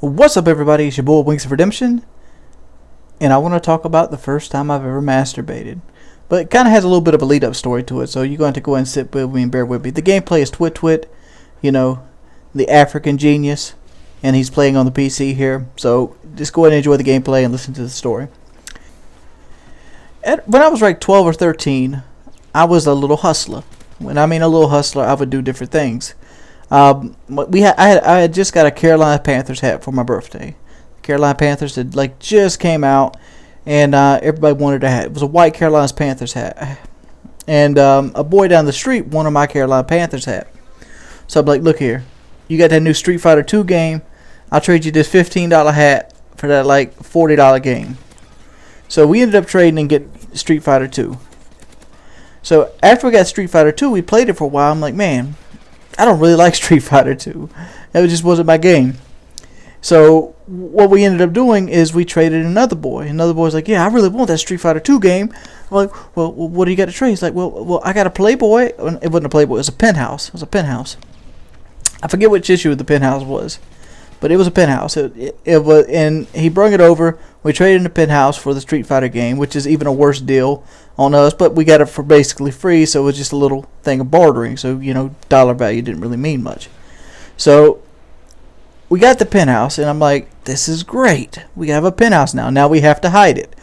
What's up, everybody? It's your boy Wings of Redemption, and I want to talk about the first time I've ever masturbated. But it kind of has a little bit of a lead-up story to it, so you're going to go ahead and sit with me and bear with me. The gameplay is Twit, the African genius, and he's playing on the PC here. So just go ahead and enjoy the gameplay and listen to the story. When I was like 12 or 13, I was a little hustler. When I mean a little hustler, I would do different things. I had just got a Carolina Panthers hat for my birthday. Carolina Panthers had just came out, and everybody wanted a hat. It was a white Carolina Panthers hat, and a boy down the street wanted my Carolina Panthers hat. So I'm like, look here, you got that new Street Fighter 2 game. I'll trade you this $15 hat for that $40 game. So we ended up trading and get Street Fighter 2. So after we got Street Fighter 2, we played it for a while. I'm like, man, I don't really like Street Fighter 2. It just wasn't my game. So what we ended up doing is we traded another boy. Another boy's like, yeah, I really want that Street Fighter 2 game. I'm like, well, what do you got to trade? He's like, well, I got a Playboy. It wasn't a Playboy. It was a Penthouse. It was a Penthouse. I forget which issue the Penthouse was, but it was a Penthouse. It was, and he brought it over. We traded in the Penthouse for the Street Fighter game, which is even a worse deal on us, but we got it for basically free, so it was just a little thing of bartering. So, dollar value didn't really mean much. So we got the Penthouse, and I'm like, this is great. We have a Penthouse now. Now we have to hide it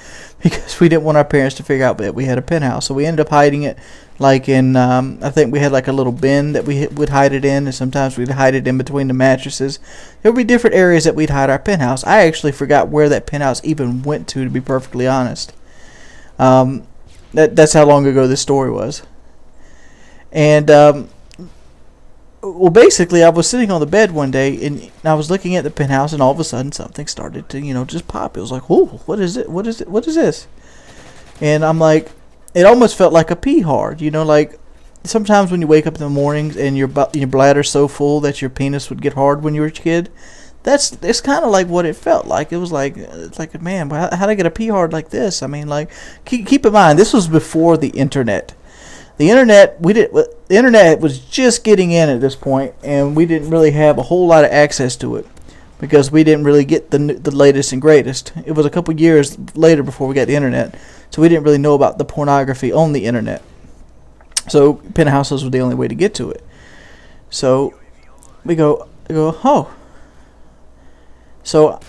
because we didn't want our parents to figure out that we had a Penthouse. So we ended up hiding it in, I think we had a little bin that we would hide it in, and sometimes we'd hide it in between the mattresses. There would be different areas that we'd hide our Penthouse. I actually forgot where that Penthouse even went to be perfectly honest. That's how long ago this story was. And basically, I was sitting on the bed one day, and I was looking at the Penthouse, and all of a sudden, something started to, just pop. It was like, oh, what is it? What is it? What is this? And I'm like, it almost felt like a pee hard. Sometimes when you wake up in the mornings and your bladder's so full that your penis would get hard when you were a kid. It's kind of like what it felt like. It's like, man, how did I get a pee hard like this? I mean, keep in mind, this was before the internet. The internet was just getting in at this point, and we didn't really have a whole lot of access to it because we didn't really get the latest and greatest. It was a couple years later before we got the internet, so we didn't really know about the pornography on the internet. So penthouses were the only way to get to it. So we go, oh. So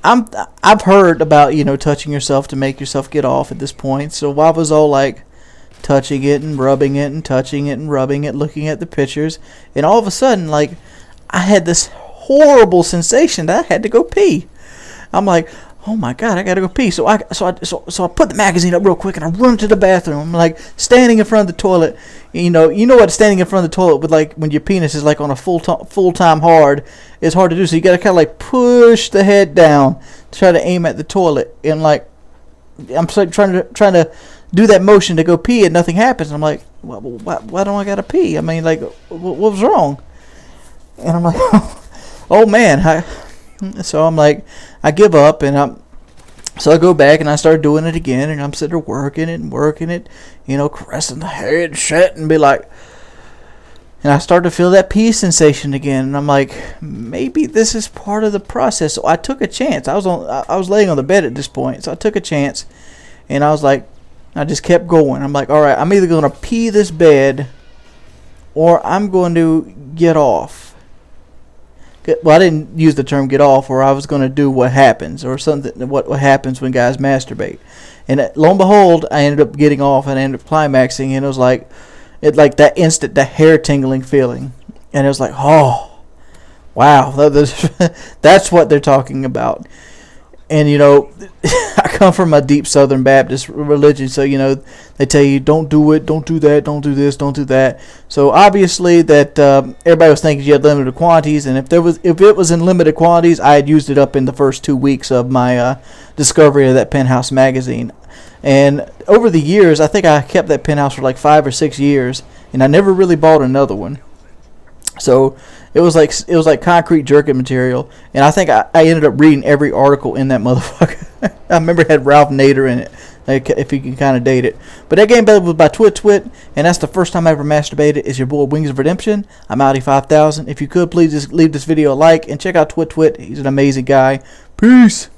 I've heard about touching yourself to make yourself get off at this point. So I was all like touching it and rubbing it and touching it and rubbing it, looking at the pictures, and all of a sudden I had this horrible sensation that I had to go pee. I'm like, oh my god, I gotta go pee. So I put the magazine up real quick and I run to the bathroom. I'm standing in front of the toilet. You know what standing in front of the toilet with when your penis is on a full time hard is hard to do. So you gotta kind of push the head down to try to aim at the toilet. And I'm trying to do that motion to go pee and nothing happens. And I'm like, why don't I gotta pee? I mean, what was wrong? And I'm like, oh man. So I'm like, I give up, and so I go back and I start doing it again, and I'm sitting there working it, caressing the head, shit, and and I start to feel that pee sensation again, and I'm like, maybe this is part of the process. So I took a chance. I was laying on the bed at this point, so I took a chance, and I was like, I just kept going. I'm like, all right, I'm either going to pee this bed, or I'm going to get off. Well, I didn't use the term get off, or I was going to do what happens, or something, what happens when guys masturbate. And lo and behold, I ended up getting off, and I ended up climaxing, and it was like that instant, the hair tingling feeling. And it was like, oh, wow, that's what they're talking about. And, I come from a deep Southern Baptist religion, so, they tell you, don't do it, don't do that, don't do this, don't do that. So, obviously, that everybody was thinking you had limited quantities, and if it was in limited quantities, I had used it up in the first 2 weeks of my discovery of that Penthouse magazine. And over the years, I think I kept that Penthouse for 5 or 6 years, and I never really bought another one. So it was like concrete jerkin material, and I think I ended up reading every article in that motherfucker. I remember it had Ralph Nader in it. if you can kind of date it. But that gameplay was by Twit, and that's the first time I ever masturbated. It's your boy Wings of Redemption. I'm Outie5000. If you could, please just leave this video a like and check out Twit. He's an amazing guy. Peace.